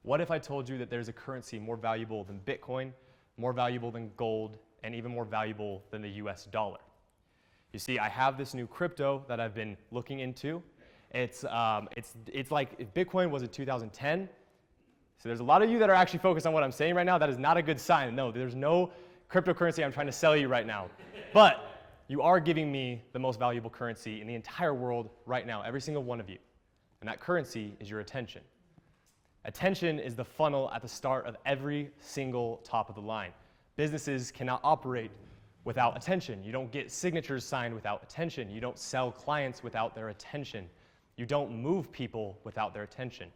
What if I told you that there's a currency more valuable than Bitcoin, more valuable than gold, and even more valuable than the US dollar? You see, I have this new crypto that I've been looking into. It's like if Bitcoin was in 2010. So there's a lot of you that are actually focused on what I'm saying right now. That is not a good sign. No, there's no cryptocurrency I'm trying to sell you right now. But you are giving me the most valuable currency in the entire world right now, every single one of you. And that currency is your attention. Attention is the funnel at the start of every single top of the line. Businesses cannot operate without attention. You don't get signatures signed without attention. You don't sell clients without their attention. You don't move people without their attention.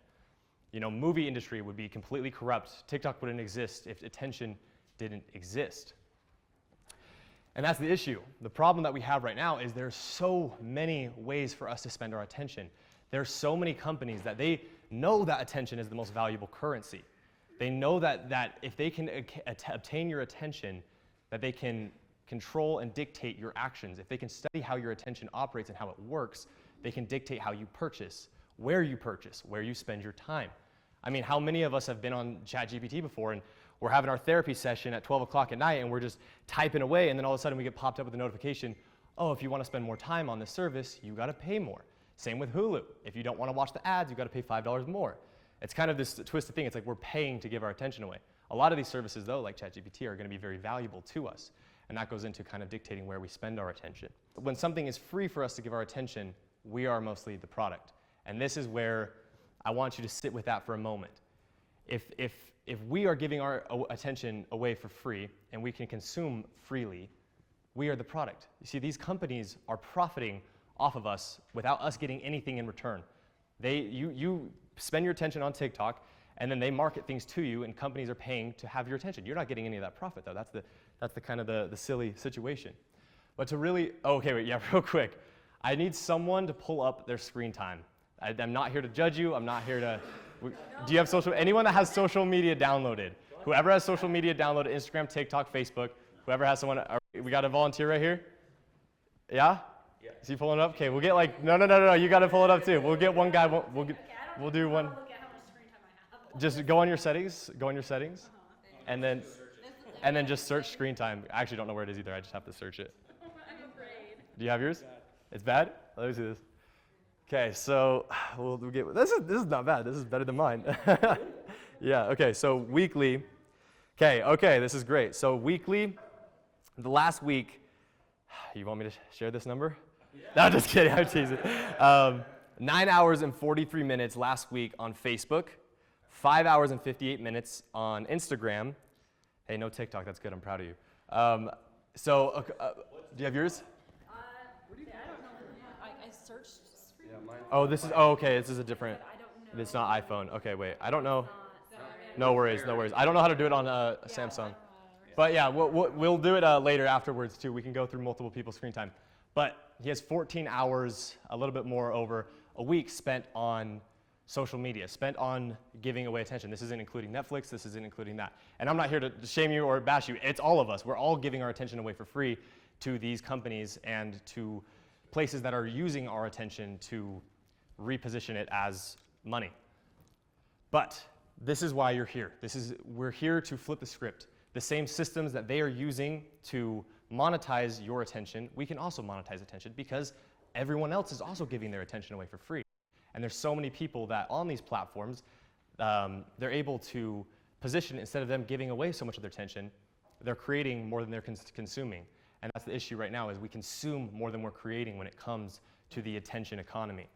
You know, movie industry would be completely corrupt. TikTok wouldn't exist if attention didn't exist. And that's the issue. The problem that we have right now is there's so many ways for us to spend our attention. There's so many companies that they know that attention is the most valuable currency. They know that if they can obtain your attention, that they can control and dictate your actions. If they can study how your attention operates and how it works, they can dictate how you purchase, where you spend your time. I mean, how many of us have been on ChatGPT before and we're having our therapy session at 12 o'clock at night and we're just typing away and then all of a sudden we get popped up with a notification, oh, if you want to spend more time on this service, you got to pay more. Same with Hulu. If you don't want to watch the ads, you got to pay $5 more. It's kind of this twisted thing. It's like we're paying to give our attention away. A lot of these services, though, like ChatGPT, are going to be very valuable to us. And that goes into kind of dictating where we spend our attention. When something is free for us to give our attention, we are mostly the product. And this is where I want you to sit with that for a moment. If we are giving our attention away for free and we can consume freely, we are the product. You see, these companies are profiting off of us without us getting anything in return. You spend your attention on TikTok, and then they market things to you, and companies are paying to have your attention. You're not getting any of that profit, though. That's the kind of the silly situation. But to really, real quick. I need someone to pull up their screen time. I'm not here to judge you. I'm not here to. Do you have anyone that has social media downloaded? Whoever has social media downloaded, Instagram, TikTok, Facebook, whoever has someone, we got a volunteer right here? Yeah? Yeah. Is he pulling it up? Okay, we'll get no, you got to pull it up too. We'll get one guy, we'll do one. Just go on your settings, and then just search screen time. I actually don't know where it is either. I just have to search it. I'm afraid. Do you have yours? It's bad? Let me see this. Okay, so we'll get, this is not bad. This is better than mine. Yeah, okay, so weekly. Okay, this is great. So weekly, the last week, you want me to share this number? Yeah. No, just kidding, I'm teasing. 9 hours and 43 minutes last week on Facebook, 5 hours and 58 minutes on Instagram. Hey, no TikTok, that's good, I'm proud of you. Do you have yours? I don't know. I searched screen. Yeah, mine. This is a different. I don't know. It's not iPhone. Okay, wait. I don't know. No worries. I don't know how to do it on Samsung. But yeah, we'll do it later afterwards too. We can go through multiple people's screen time. But he has 14 hours, a little bit more over a week spent on social media, spent on giving away attention. This isn't including Netflix. This isn't including that. And I'm not here to shame you or bash you. It's all of us. We're all giving our attention away for free to these companies and to places that are using our attention to reposition it as money. But this is why you're here. We're here to flip the script. The same systems that they are using to monetize your attention, we can also monetize attention because everyone else is also giving their attention away for free. And there's so many people that on these platforms, they're able to position, instead of them giving away so much of their attention, they're creating more than they're consuming. And that's the issue right now, is we consume more than we're creating when it comes to the attention economy.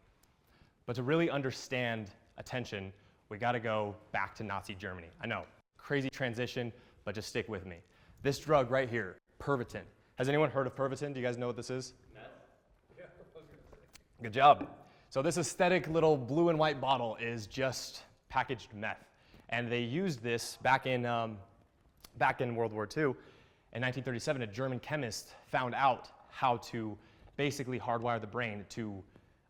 But to really understand attention, we got to go back to Nazi Germany. I know, crazy transition, but just stick with me. This drug right here, Pervitin. Has anyone heard of Pervitin? Do you guys know what this is? No. Good job. So this aesthetic little blue and white bottle is just packaged meth. And they used this back in World War II. In 1937, a German chemist found out how to basically hardwire the brain to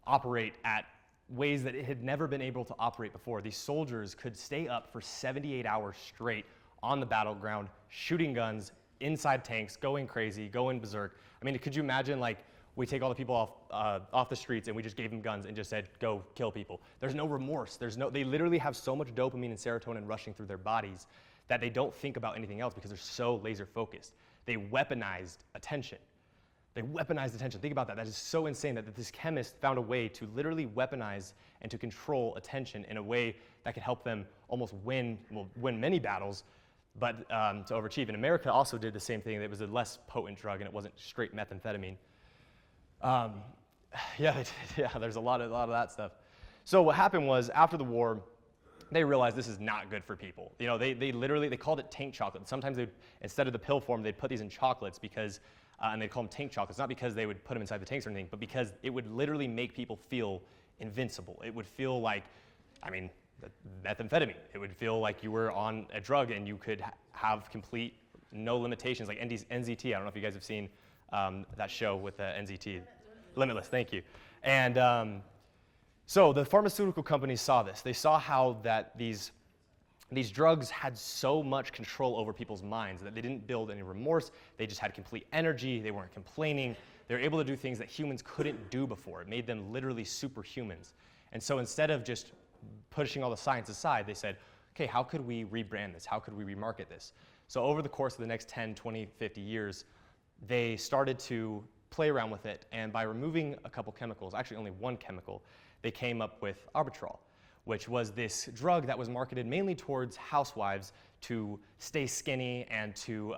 operate at ways that it had never been able to operate before. These soldiers could stay up for 78 hours straight on the battleground, shooting guns inside tanks, going crazy, going berserk. I mean, could you imagine like we take all the people off the streets and we just gave them guns and just said, go kill people. There's no remorse. They literally have so much dopamine and serotonin rushing through their bodies that they don't think about anything else because they're so laser focused. They weaponized attention. They weaponized attention. Think about that. That is so insane that this chemist found a way to literally weaponize and to control attention in a way that could help them almost win many battles, but to overachieve. And America also did the same thing. It was a less potent drug, and it wasn't straight methamphetamine. Yeah, there's a lot of that stuff. So what happened was, after the war, they realized this is not good for people. You know, they literally called it tank chocolate. Sometimes instead of the pill form, they'd put these in chocolates because, and they'd call them tank chocolates, not because they would put them inside the tanks or anything, but because it would literally make people feel invincible. It would feel like, methamphetamine. It would feel like you were on a drug and you could have complete, no limitations, like NZT. I don't know if you guys have seen that show with NZT. Limitless, thank you. And so the pharmaceutical companies saw this. They saw how that these drugs had so much control over people's minds that they didn't build any remorse. They just had complete energy. They weren't complaining. They were able to do things that humans couldn't do before. It made them literally superhumans. And so instead of just pushing all the science aside, they said, okay, how could we rebrand this? How could we remarket this? So over the course of the next 10, 20, 50 years, they started to play around with it. And by removing a couple chemicals, actually only one chemical, they came up with Arbitrol, which was this drug that was marketed mainly towards housewives to stay skinny and to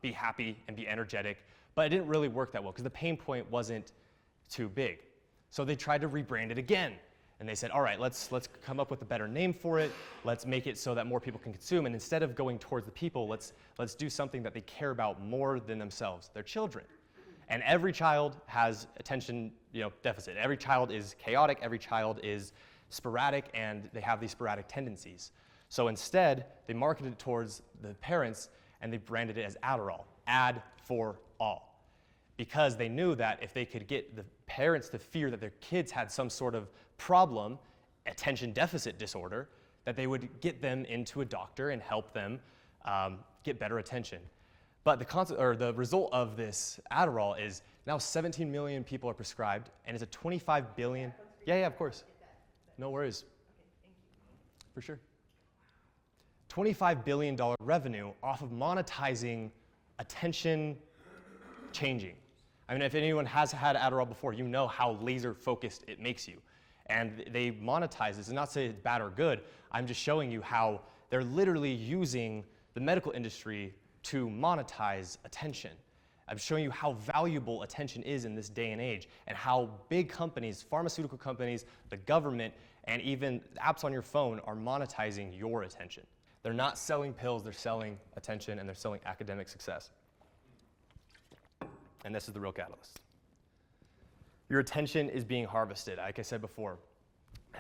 be happy and be energetic. But it didn't really work that well because the pain point wasn't too big. So they tried to rebrand it again. And they said, all right, let's come up with a better name for it. Let's make it so that more people can consume. And instead of going towards the people, let's do something that they care about more than themselves, their children. And every child has attention deficit. Every child is chaotic. Every child is sporadic, and they have these sporadic tendencies. So instead, they marketed it towards the parents, and they branded it as Adderall, Ad for All. Because they knew that if they could get the parents to fear that their kids had some sort of problem, attention deficit disorder, that they would get them into a doctor and help them get better attention. But the result of this Adderall is now 17 million people are prescribed, and it's a 25 billion. Yeah, of course. No worries. For sure. $25 billion revenue off of monetizing attention changing. I mean, if anyone has had Adderall before, you know how laser focused it makes you. And they monetize this. And not to say it's bad or good, I'm just showing you how they're literally using the medical industry to monetize attention. I'm showing you how valuable attention is in this day and age, and how big companies, pharmaceutical companies, the government, and even apps on your phone are monetizing your attention. They're not selling pills, they're selling attention, and they're selling academic success. And this is the real catalyst. Your attention is being harvested. Like I said before,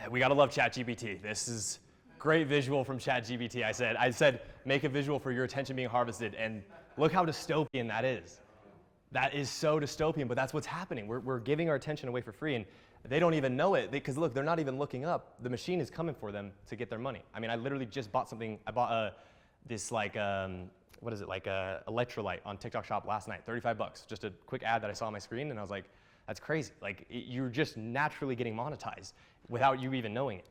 we gotta love ChatGPT. This is great visual from ChatGPT. I said, make a visual for your attention being harvested, and look how dystopian that is. That is so dystopian, but that's what's happening. We're giving our attention away for free, and they don't even know it, because look, they're not even looking up. The machine is coming for them to get their money. I mean, I literally just bought something. I bought this electrolyte on TikTok Shop last night, $35. Just a quick ad that I saw on my screen, and I was like, that's crazy. Like, you're just naturally getting monetized without you even knowing it.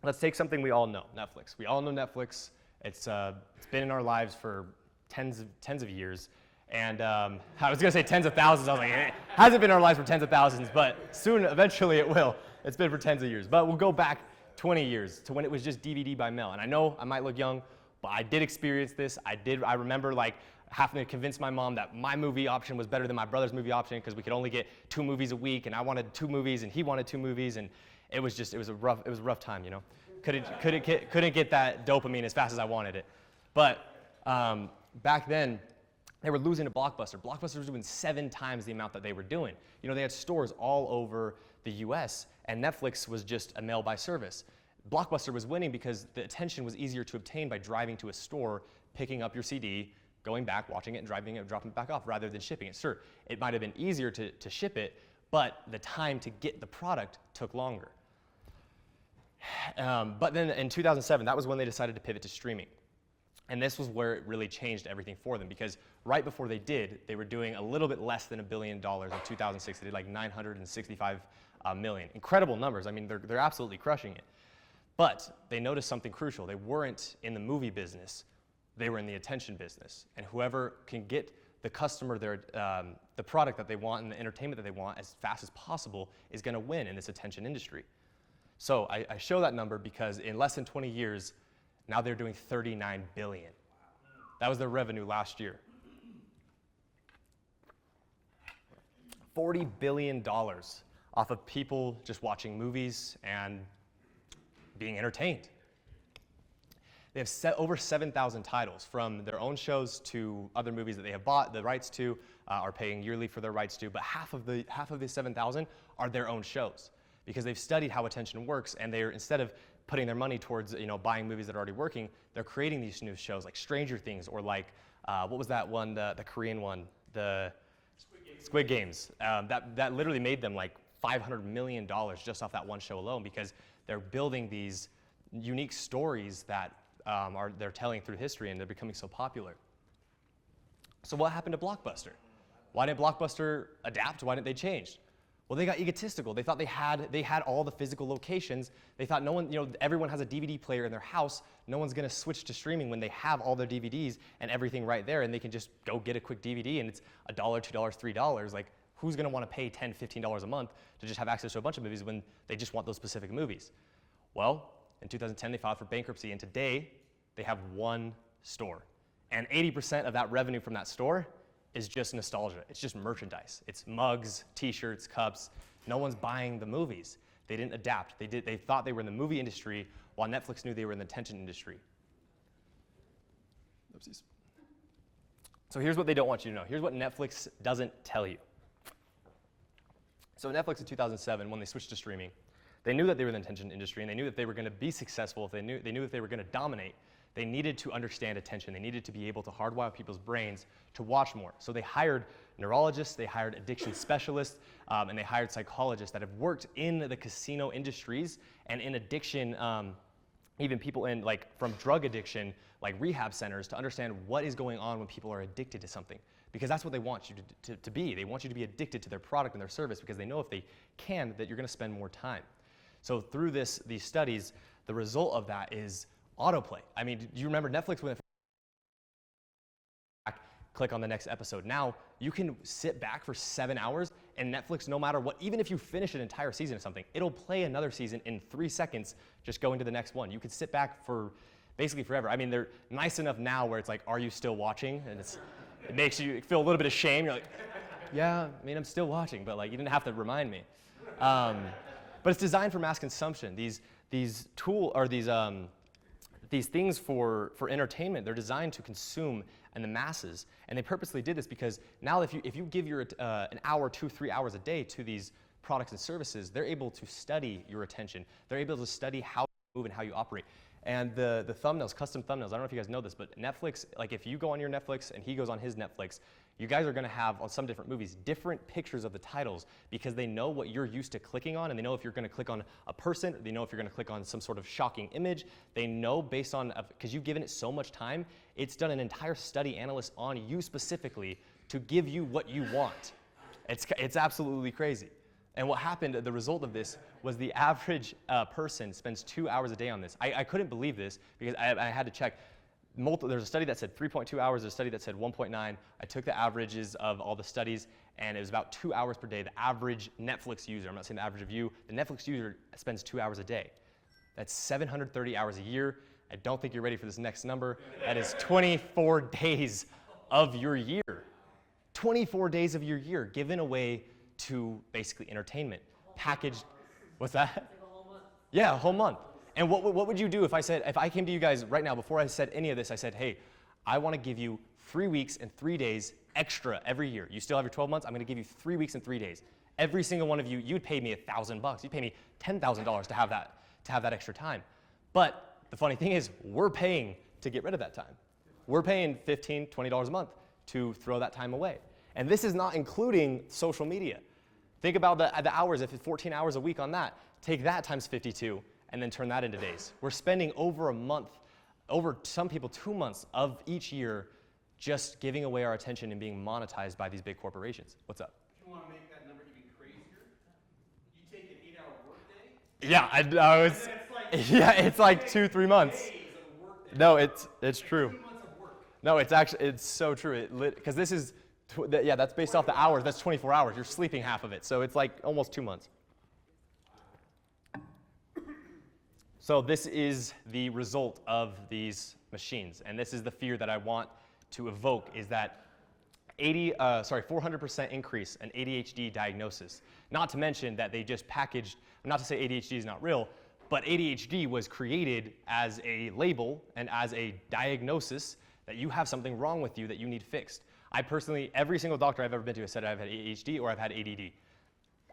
Let's take something we all know, Netflix. We all know Netflix. It's been in our lives for tens of years. And I was gonna say tens of thousands. I was like, it hasn't been in our lives for tens of thousands, but soon, eventually it will. It's been for tens of years. But we'll go back 20 years to when it was just DVD by mail. And I know I might look young, but I did experience this. I remember like having to convince my mom that my movie option was better than my brother's movie option because we could only get 2 movies a week, and I wanted 2 movies and he wanted 2 movies, and it was a rough time, you know. Couldn't get that dopamine as fast as I wanted it. But back then, they were losing to Blockbuster. Blockbuster was doing 7 times the amount that they were doing. You know, they had stores all over the US, and Netflix was just a mail-by service. Blockbuster was winning because the attention was easier to obtain by driving to a store, picking up your CD, going back, watching it, and dropping it back off rather than shipping it. Sure, it might have been easier to ship it, but the time to get the product took longer. But then in 2007, that was when they decided to pivot to streaming. And this was where it really changed everything for them, because right before they did, they were doing a little bit less than $1 billion in 2006. They did like 965 million. Incredible numbers. I mean, they're absolutely crushing it. But they noticed something crucial. They weren't in the movie business. They were in the attention business. And whoever can get the customer the product that they want and the entertainment that they want as fast as possible is going to win in this attention industry. So I show that number because in less than 20 years, now they're doing $39 billion. That was their revenue last year. $40 billion off of people just watching movies and being entertained. They have over 7,000 titles, from their own shows to other movies that they have bought the rights to, are paying yearly for their rights to, but half of the 7,000 are their own shows, because they've studied how attention works, and they're, instead of putting their money towards buying movies that are already working, they're creating these new shows like Stranger Things, or like, what was that one, the Korean one, the Squid Games. That literally made them like $500 million just off that one show alone, because they're building these unique stories that they're telling through history, and they're becoming so popular. So what happened to Blockbuster? Why didn't Blockbuster adapt? Why didn't they change? Well, they got egotistical. They thought they had all the physical locations. They thought everyone has a DVD player in their house. No one's going to switch to streaming when they have all their DVDs and everything right there, and they can just go get a quick DVD, and it's $1, $2, $3. Like, who's going to want to pay $10, $15 a month to just have access to a bunch of movies when they just want those specific movies? Well, in 2010, they filed for bankruptcy, and today they have one store. And 80% of that revenue from that store is just nostalgia. It's just merchandise. It's mugs, t-shirts, cups. No one's buying the movies. They didn't adapt. They thought they were in the movie industry, while Netflix knew they were in the attention industry. Oopsies. So here's what they don't want you to know. Here's what Netflix doesn't tell you. So Netflix in 2007, when they switched to streaming, they knew that they were in the attention industry, and they knew that they were going to be successful. They knew that they were going to dominate. They needed to understand attention. They needed to be able to hardwire people's brains to watch more. So they hired neurologists, they hired addiction specialists, and they hired psychologists that have worked in the casino industries and in addiction, even people in, like, from drug addiction, like rehab centers, to understand what is going on when people are addicted to something. Because that's what they want you to be. They want you to be addicted to their product and their service, because they know if they can, that you're going to spend more time. So through these studies, the result of that is autoplay. I mean, do you remember Netflix when click on the next episode? Now you can sit back for 7 hours, and Netflix, no matter what, even if you finish an entire season of something, it'll play another season in 3 seconds, just going to the next one. You could sit back for basically forever. I mean, they're nice enough now where it's like, are you still watching? And it makes you feel a little bit of shame. You're like, yeah, I mean, I'm still watching, but like, you didn't have to remind me. But it's designed for mass consumption. These things for entertainment, they're designed to consume and the masses. And they purposely did this because now if you give your an hour, 2, 3 hours a day to these products and services, they're able to study your attention. They're able to study how you move and how you operate. And the thumbnails, custom thumbnails, I don't know if you guys know this, but Netflix, like if you go on your Netflix and he goes on his Netflix, you guys are going to have, on some different movies, different pictures of the titles, because they know what you're used to clicking on, and they know if you're going to click on a person, they know if you're going to click on some sort of shocking image. They know based on, because you've given it so much time, it's done an entire study analyst on you specifically to give you what you want. It's absolutely crazy. And what happened, the result of this, was the average person spends 2 hours a day on this. I couldn't believe this because I had to check. There's a study that said 3.2 hours, there's a study that said 1.9. I took the averages of all the studies, and it was about 2 hours per day. The average Netflix user, I'm not saying the average of you, the Netflix user spends 2 hours a day. That's 730 hours a year. I don't think you're ready for this next number. That is 24 days of your year. 24 days of your year given away to basically entertainment. Packaged, what's that? Yeah, a whole month. And what would you do if I came to you guys right now, before I said any of this, I said, hey, I want to give you 3 weeks and 3 days extra every year. You still have your 12 months, I'm going to give you 3 weeks and 3 days. Every single one of you, you'd pay me $1,000. You'd pay me $10,000 to have that extra time. But the funny thing is, we're paying to get rid of that time. We're paying $15, $20 a month to throw that time away. And this is not including social media. Think about the hours, if it's 14 hours a week on that, take that times 52 and then turn that into days. We're spending over a month over some people 2 months of each year just giving away our attention and being monetized by these big corporations. What's up? If you want to make that number even crazier, you take an 8-hour workday. Yeah, I was. Yeah, it's like 2-3 months. No, it's true. 2 months of work. No, it's so true. Because this is, yeah, that's based off the hours. That's 24 hours. You're sleeping half of it, so it's like almost 2 months. So this is the result of these machines, and this is the fear that I want to evoke, is that 400% increase in ADHD diagnosis. Not to mention that they just packaged, not to say ADHD is not real, but ADHD was created as a label and as a diagnosis that you have something wrong with you that you need fixed. I personally, every single doctor I've ever been to has said I've had ADHD or I've had ADD.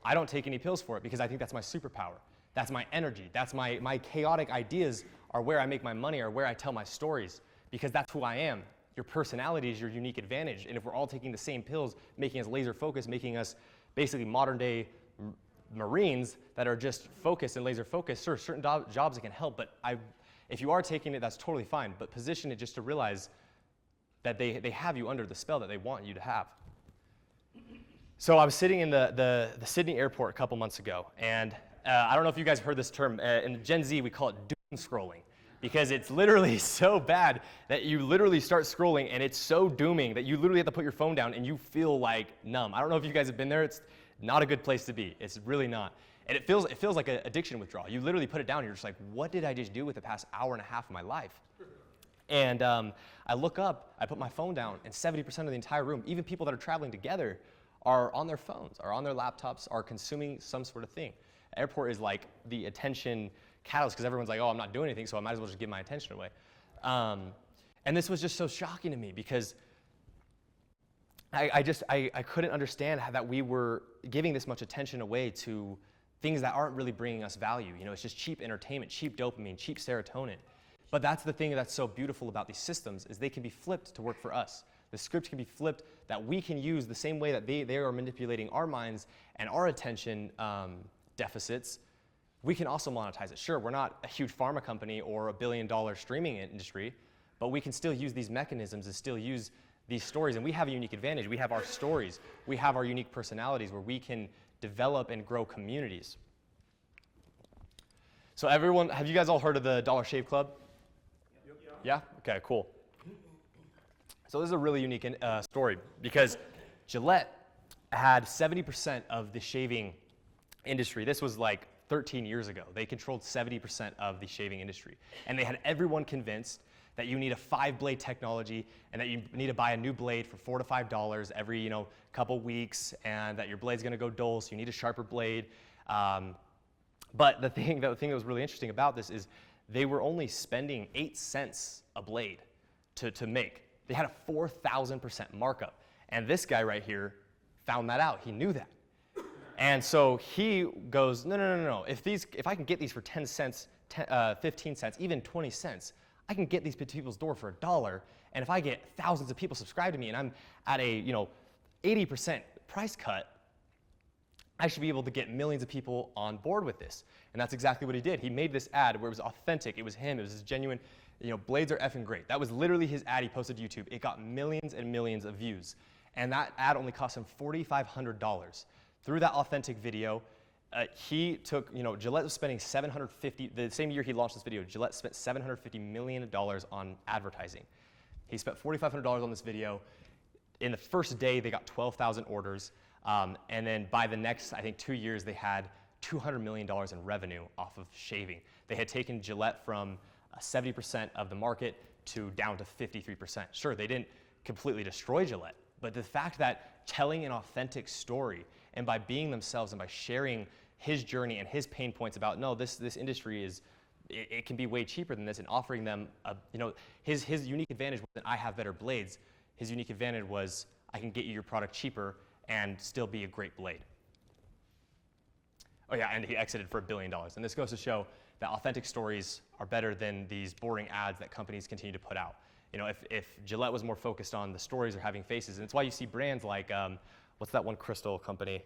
I don't take any pills for it because I think that's my superpower. That's my energy. That's my chaotic ideas are where I make my money, or where I tell my stories, because that's who I am. Your personality is your unique advantage. And if we're all taking the same pills, making us laser focused, making us basically modern day Marines that are just focused and laser focused, sure, certain jobs it can help, but if you are taking it, that's totally fine. But position it just to realize that they have you under the spell that they want you to have. So I was sitting in the Sydney airport a couple months ago, and I don't know if you guys heard this term. In Gen Z, we call it doom scrolling, because it's literally so bad that you literally start scrolling, and it's so dooming that you literally have to put your phone down and you feel like numb. I don't know if you guys have been there. It's not a good place to be. It's really not. And it feels like an addiction withdrawal. You literally put it down and you're just like, what did I just do with the past hour and a half of my life? And I look up, I put my phone down, and 70% of the entire room, even people that are traveling together, are on their phones, are on their laptops, are consuming some sort of thing. Airport is like the attention catalyst, because everyone's like, oh, I'm not doing anything, so I might as well just give my attention away. And this was just so shocking to me, because I couldn't understand how that we were giving this much attention away to things that aren't really bringing us value. You know, it's just cheap entertainment, cheap dopamine, cheap serotonin. But that's the thing that's so beautiful about these systems, is they can be flipped to work for us. The script can be flipped that we can use the same way that they are manipulating our minds and our attention deficits. We can also monetize it. Sure, we're not a huge pharma company or $1 billion streaming industry, but we can still use these mechanisms and still use these stories. And we have a unique advantage. We have our stories. We have our unique personalities where we can develop and grow communities. So everyone, have you guys all heard of the Dollar Shave Club? Yeah? Okay, cool. So this is a really unique story, because Gillette had 70% of the shaving industry. This was like 13 years ago. They controlled 70% of the shaving industry. And they had everyone convinced that you need a 5-blade technology, and that you need to buy a new blade for $4 to $5 every couple weeks, and that your blade's gonna go dull, so you need a sharper blade. But the thing that was really interesting about this is they were only spending 8 cents a blade to make. They had a 4,000% markup. And this guy right here found that out. He knew that. And so he goes, no. If I can get these for 10 cents, 15 cents, even 20 cents, I can get these to people's door for $1. And if I get thousands of people subscribe to me and I'm at a 80% price cut, I should be able to get millions of people on board with this. And that's exactly what he did. He made this ad where it was authentic. It was him. It was his genuine, blades are effing great. That was literally his ad he posted to YouTube. It got millions and millions of views. And that ad only cost him $4,500. Through that authentic video, he took, Gillette was spending the same year he launched this video, Gillette spent $750 million on advertising. He spent $4,500 on this video. In the first day, they got 12,000 orders. And then by the next, I think 2 years, they had $200 million in revenue off of shaving. They had taken Gillette from 70% of the market to down to 53%. Sure, they didn't completely destroy Gillette, but the fact that telling an authentic story, and by being themselves and by sharing his journey and his pain points about, no, this industry is, it can be way cheaper than this, and offering them, his unique advantage wasn't I have better blades. His unique advantage was I can get you your product cheaper and still be a great blade. Oh yeah, and he exited for $1 billion. And this goes to show that authentic stories are better than these boring ads that companies continue to put out. If Gillette was more focused on the stories or having faces, and it's why you see brands like, what's that one crystal company?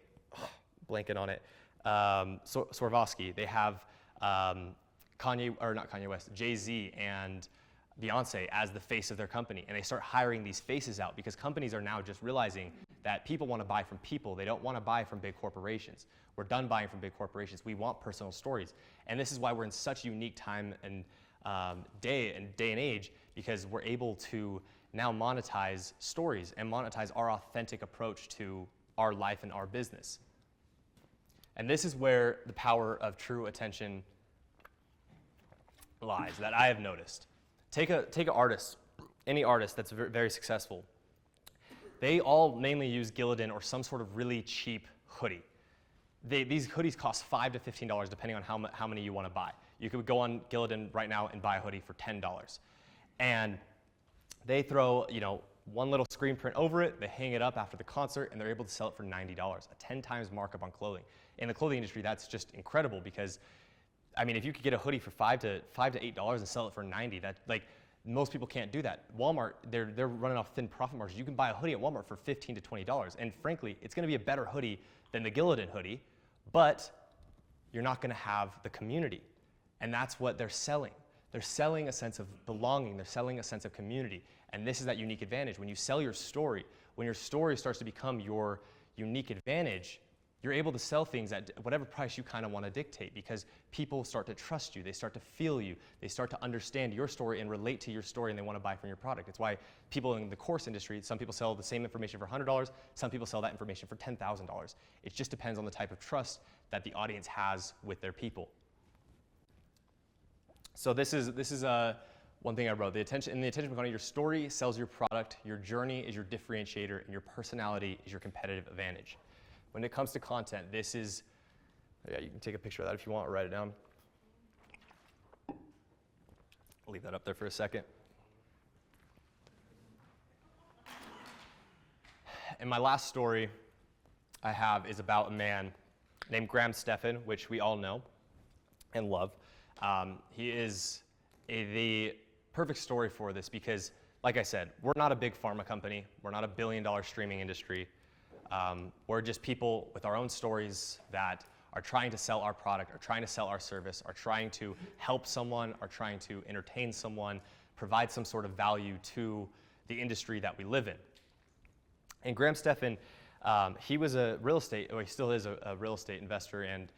Blanking on it. Swarovski. They have not Kanye West, Jay-Z and Beyonce as the face of their company, and they start hiring these faces out because companies are now just realizing that people want to buy from people. They don't want to buy from big corporations. We're done buying from big corporations. We want personal stories. And this is why we're in such a unique time and day and age, because we're able to now monetize stories and monetize our authentic approach to our life and our business. And this is where the power of true attention lies, that I have noticed. Take an artist, any artist that's very successful. They all mainly use Gillidan or some sort of really cheap hoodie. These hoodies cost $5 to $15 depending on how many you want to buy. You could go on Gillidan right now and buy a hoodie for $10. And they throw, one little screen print over it, they hang it up after the concert, and they're able to sell it for $90, a 10 times markup on clothing. In the clothing industry, that's just incredible because, if you could get a hoodie for $5 to $8 and sell it for $90, most people can't do that. Walmart, they're running off thin profit margins. You can buy a hoodie at Walmart for $15 to $20, and frankly, it's going to be a better hoodie than the Gillidan hoodie, but you're not going to have the community, and that's what they're selling. They're selling a sense of belonging. They're selling a sense of community, and this is that unique advantage. When you sell your story, when your story starts to become your unique advantage, you're able to sell things at whatever price you kind of want to dictate because people start to trust you. They start to feel you. They start to understand your story and relate to your story, and they want to buy from your product. It's why people in the course industry, some people sell the same information for $100. Some people sell that information for $10,000. It just depends on the type of trust that the audience has with their people. So this is one thing I wrote. In the attention economy, your story sells your product, your journey is your differentiator, and your personality is your competitive advantage. When it comes to content, this is, you can take a picture of that if you want, or write it down. I'll leave that up there for a second. And my last story I have is about a man named Stephan, which we all know and love. He is the perfect story for this because, like I said, we're not a big pharma company. We're not a billion-dollar streaming industry. We're just people with our own stories that are trying to sell our product, are trying to sell our service, are trying to help someone, are trying to entertain someone, provide some sort of value to the industry that we live in. And Stephan, he was a real estate, or he still is a real estate investor, and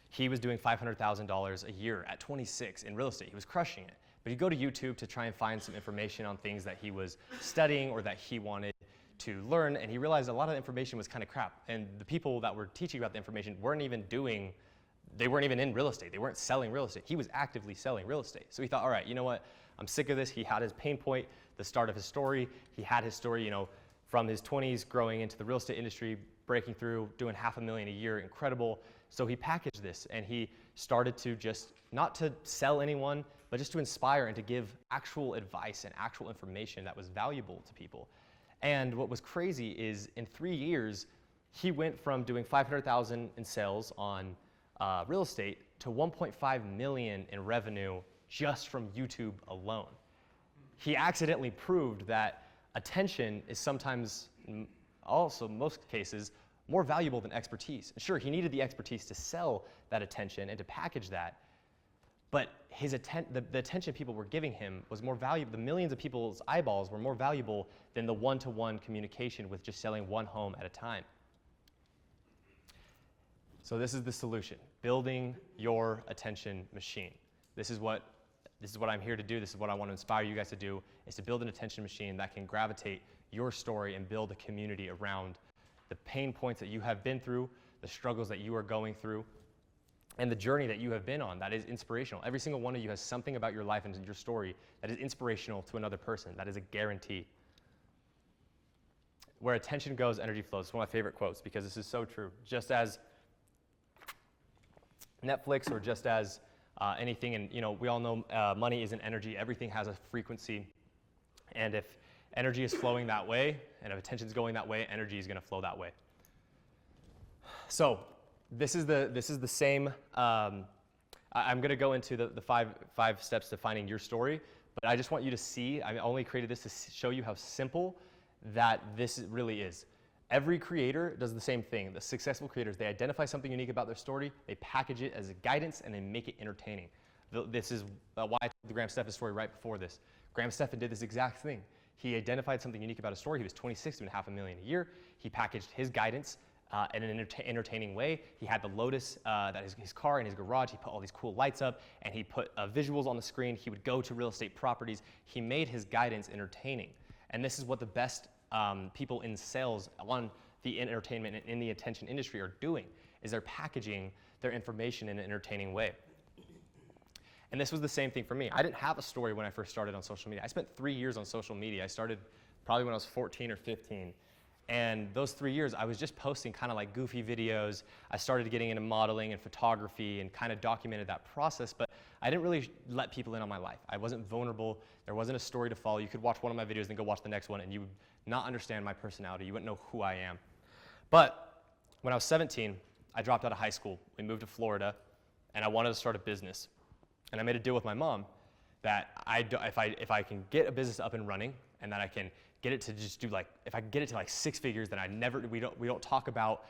he was doing $500,000 a year at 26 in real estate. He was crushing it. But you go to YouTube to try and find some information on things that he was studying or that he wanted to learn, and he realized a lot of the information was kind of crap. And the people that were teaching about the information weren't even in real estate. They weren't selling real estate. He was actively selling real estate. So he thought, all right, you know what? I'm sick of this. He had his pain point, the start of his story. He had his story, from his 20s growing into the real estate industry, breaking through, doing $500,000 a year, incredible. So he packaged this and he started to just, not to sell anyone, but just to inspire and to give actual advice and actual information that was valuable to people. And what was crazy is in 3 years, he went from doing $500,000 in sales on real estate to $1.5 million in revenue just from YouTube alone. He accidentally proved that attention is sometimes, also most cases, more valuable than expertise. And sure, he needed the expertise to sell that attention and to package that, but the attention people were giving him was more valuable. The millions of people's eyeballs were more valuable than the one-to-one communication with just selling one home at a time. So this is the solution: building your attention machine. This is what I'm here to do. This is what I want to inspire you guys to do, is to build an attention machine that can gravitate your story and build a community around the pain points that you have been through, the struggles that you are going through, and the journey that you have been on that is inspirational. Every single one of you has something about your life and your story that is inspirational to another person. That is a guarantee. Where attention goes, energy flows. It's one of my favorite quotes because this is so true. Just as Netflix, or just as anything, and we all know money isn't energy. Everything has a frequency, and if energy is flowing that way, and if attention is going that way, energy is going to flow that way. So this is the same. I'm going to go into the five steps to finding your story, but I just want you to see. I only created this to show you how simple that this really is. Every creator does the same thing. The successful creators, they identify something unique about their story, they package it as a guidance, and they make it entertaining. This is why I told the Graham Stephan story right before this. Graham Stephan did this exact thing. He identified something unique about his story. He was 26, doing $500,000 a year. He packaged his guidance in an entertaining way. He had the Lotus, his car in his garage. He put all these cool lights up, and he put visuals on the screen. He would go to real estate properties. He made his guidance entertaining. And this is what the best people in sales on the entertainment and in the attention industry are doing, is they're packaging their information in an entertaining way. And this was the same thing for me. I didn't have a story when I first started on social media. I spent 3 years on social media. I started probably when I was 14 or 15. And those 3 years, I was just posting kind of like goofy videos. I started getting into modeling and photography and kind of documented that process, but I didn't really let people in on my life. I wasn't vulnerable. There wasn't a story to follow. You could watch one of my videos and go watch the next one, and you would not understand my personality. You wouldn't know who I am. But when I was 17, I dropped out of high school. We moved to Florida, and I wanted to start a business. And I made a deal with my mom that if I can get a business up and running, and that I can get it to just do if I can get it to 6 figures, then we don't talk about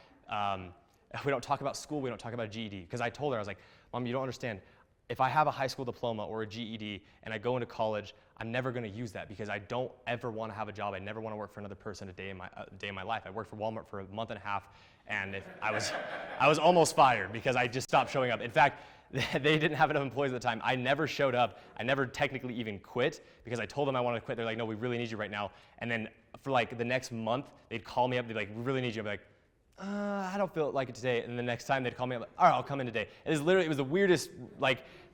school, we don't talk about a GED. Because I told her, I was like, Mom, you don't understand. If I have a high school diploma or a GED and I go into college, I'm never going to use that because I don't ever want to have a job. I never want to work for another person a day in my life. I worked for Walmart for a month and a half, and I was almost fired because I just stopped showing up. In fact, they didn't have enough employees at the time. I never showed up. I never technically even quit because I told them I wanted to quit. They're like, no, we really need you right now. And then for the next month, they'd call me up. They'd be like, we really need you. I'd be like, I don't feel like it today. And the next time they'd call me up, like, all right, I'll come in today. It was the weirdest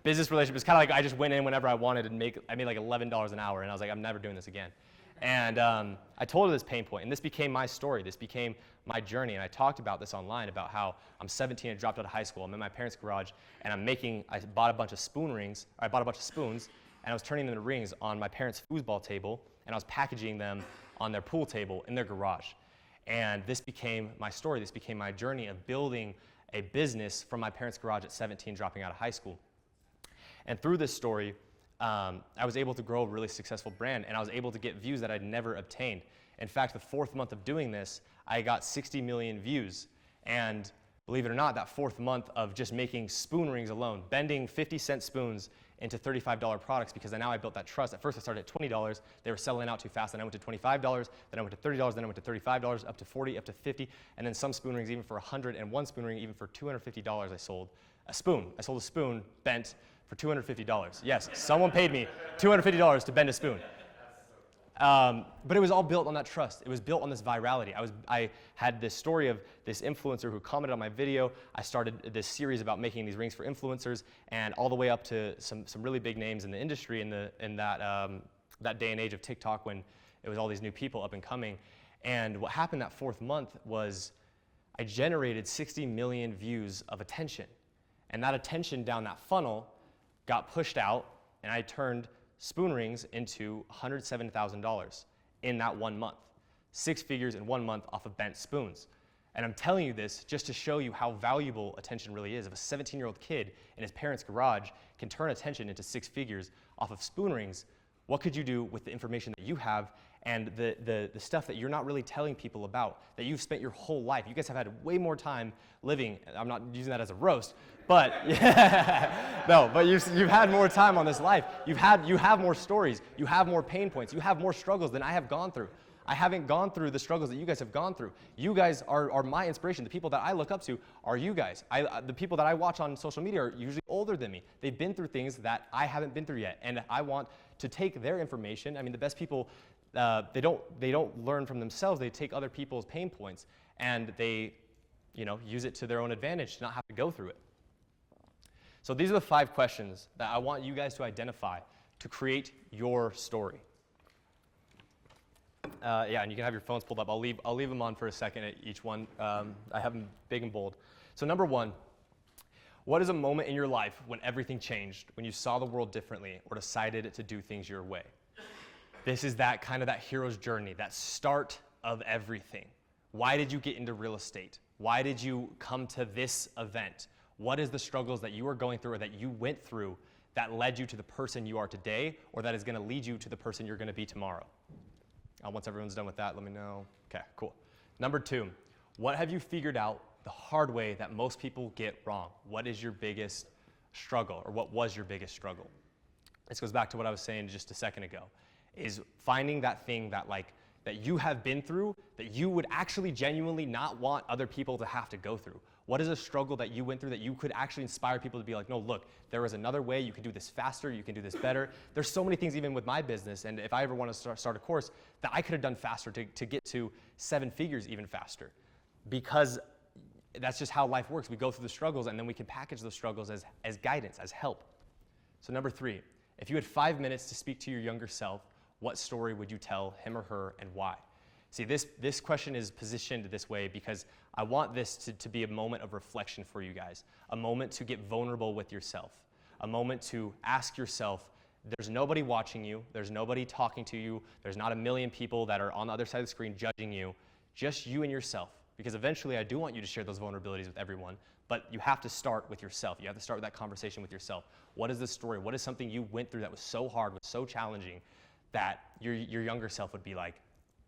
business relationship. It's kind of like I just went in whenever I wanted and I made like $11 an hour. And I was like, I'm never doing this again. And I told her this pain point, and this became my story. This became my journey, and I talked about this online about how I'm 17 and dropped out of high school. I'm in my parents' garage, and I bought a bunch of spoons, and I was turning them into rings on my parents' foosball table, and I was packaging them on their pool table in their garage. And this became my story. This became my journey of building a business from my parents' garage at 17, dropping out of high school. And through this story, I was able to grow a really successful brand, and I was able to get views that I'd never obtained. In fact, the 4th month of doing this, I got 60 million views. And believe it or not, that 4th month of just making spoon rings alone, bending 50-cent spoons into $35 products, because now I built that trust. At first, I started at $20. They were selling out too fast. Then I went to $25. Then I went to $30. Then I went to $35, up to $40, up to $50. And then some spoon rings even for $100, and one spoon ring even for $250 I sold. A spoon. I sold a spoon bent for $250. Yes, someone paid me $250 to bend a spoon. But it was all built on that trust. It was built on this virality. I had this story of this influencer who commented on my video. I started this series about making these rings for influencers, and all the way up to some really big names in the industry in that day and age of TikTok, when it was all these new people up and coming. And what happened that 4th month was I generated 60 million views of attention. And that attention down that funnel got pushed out, and I turned spoon rings into $107,000 in that 1 month. 6 figures in 1 month off of bent spoons. And I'm telling you this just to show you how valuable attention really is. If a 17-year-old kid in his parents' garage can turn attention into 6 figures off of spoon rings, what could you do with the information that you have and the stuff that you're not really telling people about, that you've spent your whole life? You guys have had way more time living. I'm not using that as a roast, but no, but you've had more time on this life. You have more stories. You have more pain points. You have more struggles than I have gone through. I haven't gone through the struggles that you guys have gone through. You guys are my inspiration. The people that I look up to are you guys. The people that I watch on social media are usually older than me. They've been through things that I haven't been through yet, and I want to take their information. I mean, the best people, they don't learn from themselves. They take other people's pain points and they, use it to their own advantage to not have to go through it. So these are the 5 questions that I want you guys to identify to create your story. And you can have your phones pulled up. I'll leave them on for a second at each one. I have them big and bold. So number 1, what is a moment in your life when everything changed, when you saw the world differently or decided to do things your way? This is that hero's journey, that start of everything. Why did you get into real estate? Why did you come to this event? What is the struggles that you are going through or that you went through that led you to the person you are today, or that is going to lead you to the person you're going to be tomorrow? Once everyone's done with that, let me know. Okay, cool. Number 2, what have you figured out the hard way that most people get wrong? What is your biggest struggle, or what was your biggest struggle? This goes back to what I was saying just a second ago, is finding that thing that that you have been through that you would actually genuinely not want other people to have to go through. What is a struggle that you went through that you could actually inspire people to be like, no, look, there is another way, you can do this faster, you can do this better. There's so many things even with my business, and if I ever want to start a course, that I could have done faster to get to 7 figures even faster. Because that's just how life works. We go through the struggles, and then we can package those struggles as guidance, as help. So number 3, if you had 5 minutes to speak to your younger self, what story would you tell him or her, and why? See, this question is positioned this way because I want this to be a moment of reflection for you guys, a moment to get vulnerable with yourself, a moment to ask yourself, there's nobody watching you, there's nobody talking to you, there's not a million people that are on the other side of the screen judging you, just you and yourself. Because eventually I do want you to share those vulnerabilities with everyone, but you have to start with yourself. You have to start with that conversation with yourself. What is the story? What is something you went through that was so hard, was so challenging, that your younger self would be like,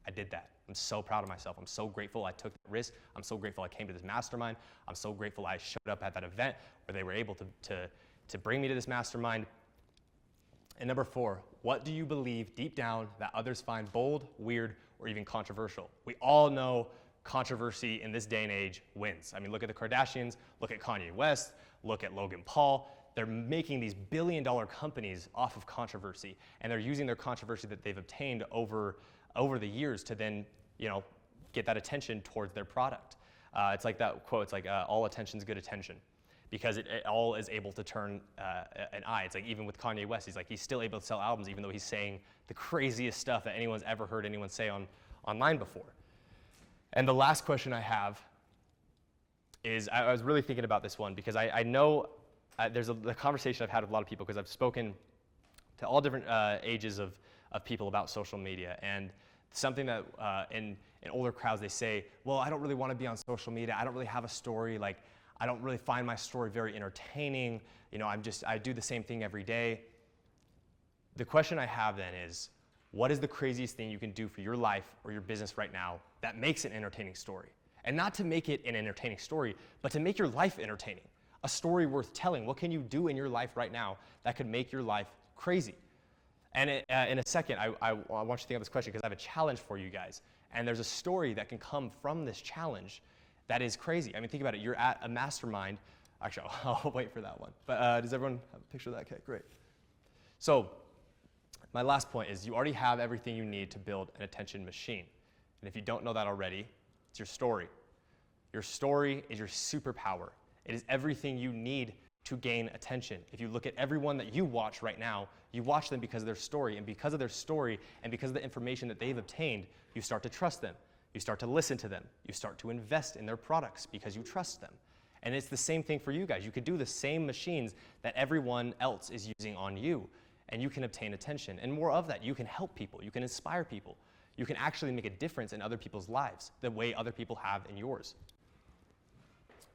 I did that. I'm so proud of myself. I'm so grateful I took that risk. I'm so grateful I came to this mastermind. I'm so grateful I showed up at that event where they were able to bring me to this mastermind. And number 4, what do you believe deep down that others find bold, weird, or even controversial? We all know controversy in this day and age wins. I mean, look at the Kardashians, look at Kanye West, look at Logan Paul. They're making these billion-dollar companies off of controversy, and they're using their controversy that they've obtained over the years to then, get that attention towards their product. It's like that quote, it's like all attention's good attention, because it all is able to turn an eye. It's like even with Kanye West, he's still able to sell albums even though he's saying the craziest stuff that anyone's ever heard anyone say online before. And the last question I have is, I was really thinking about this one because I know there's the conversation I've had with a lot of people because I've spoken to all different ages of people about social media, and something that in older crowds they say, well, I don't really want to be on social media. I don't really have a story. Like, I don't really find my story very entertaining. I do the same thing every day. The question I have then is, what is the craziest thing you can do for your life or your business right now that makes an entertaining story? And not to make it an entertaining story, but to make your life entertaining, a story worth telling. What can you do in your life right now that could make your life crazy? And in a second, I want you to think of this question because I have a challenge for you guys. And there's a story that can come from this challenge that is crazy. I mean, think about it. You're at a mastermind. Actually, I'll wait for that one. But does everyone have a picture of that? Okay, great. So my last point is you already have everything you need to build an attention machine. And if you don't know that already, it's your story. Your story is your superpower. It is everything you need to gain attention. If you look at everyone that you watch right now, you watch them because of their story. And because of their story and because of the information that they've obtained, you start to trust them. You start to listen to them. You start to invest in their products because you trust them. And it's the same thing for you guys. You could do the same machines that everyone else is using on you, and you can obtain attention. And more of that, you can help people. You can inspire people. You can actually make a difference in other people's lives the way other people have in yours.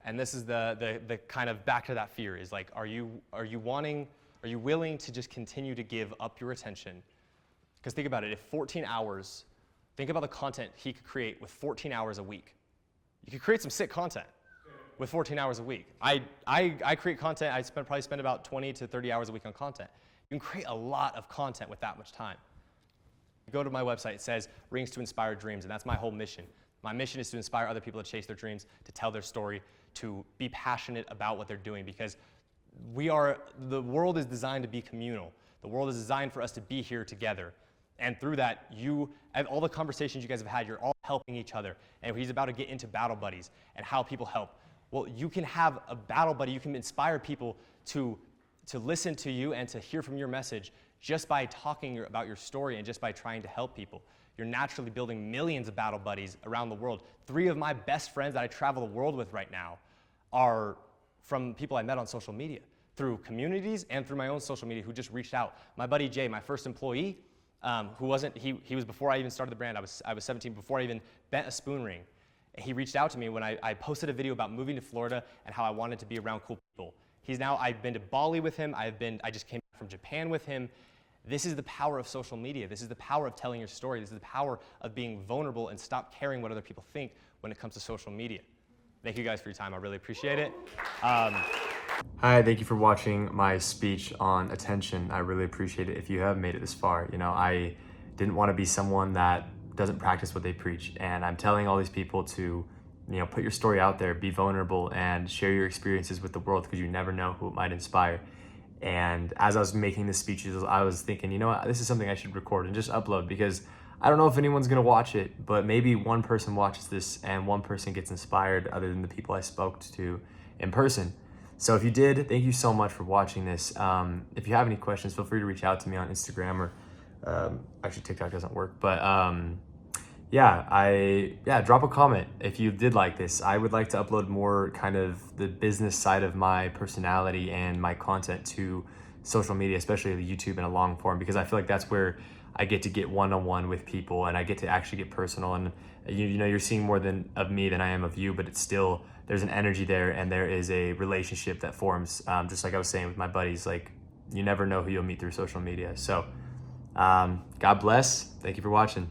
And this is the kind of back to that fear is like, are you willing to just continue to give up your attention? Because think about it, if 14 hours, think about the content he could create with 14 hours a week. You could create some sick content with 14 hours a week. I create content, I probably spend about 20 to 30 hours a week on content. You can create a lot of content with that much time. You go to my website, it says Rings to Inspire Dreams, and that's my whole mission. My mission is to inspire other people to chase their dreams, to tell their story, to be passionate about what they're doing, because the world is designed to be communal. The world is designed for us to be here together. And through that, all the conversations you guys have had, you're all helping each other. And he's about to get into battle buddies and how people help. Well, you can have a battle buddy. You can inspire people to listen to you and to hear from your message just by talking about your story and just by trying to help people. You're naturally building millions of battle buddies around the world. 3 of my best friends that I travel the world with right now are from people I met on social media, through communities and through my own social media who just reached out. My buddy Jay, my first employee, he was before I even started the brand. I was 17 before I even bent a spoon ring. He reached out to me when I posted a video about moving to Florida and how I wanted to be around cool people. I've been to Bali with him. I just came back from Japan with him. This is the power of social media. This is the power of telling your story. This is the power of being vulnerable and stop caring what other people think when it comes to social media. Thank you guys for your time. I really appreciate it. Hi, thank you for watching my speech on attention. I really appreciate it if you have made it this far. You know, I didn't want to be someone that doesn't practice what they preach. And I'm telling all these people to, put your story out there, be vulnerable, and share your experiences with the world because you never know who it might inspire. And as I was making the speeches, I was thinking, this is something I should record and just upload because I don't know if anyone's gonna watch it, but maybe one person watches this and one person gets inspired other than the people I spoke to in person. So if you did, thank you so much for watching this. If you have any questions, feel free to reach out to me on Instagram or actually TikTok doesn't work, but drop a comment if you did like this. I would like to upload more kind of the business side of my personality and my content to social media, especially YouTube in a long form, because I feel like that's where I get to get one-on-one with people and I get to actually get personal. And you're seeing more of me than I am of you, but it's still, there's an energy there and there is a relationship that forms. Just like I was saying with my buddies, like you never know who you'll meet through social media. So God bless. Thank you for watching.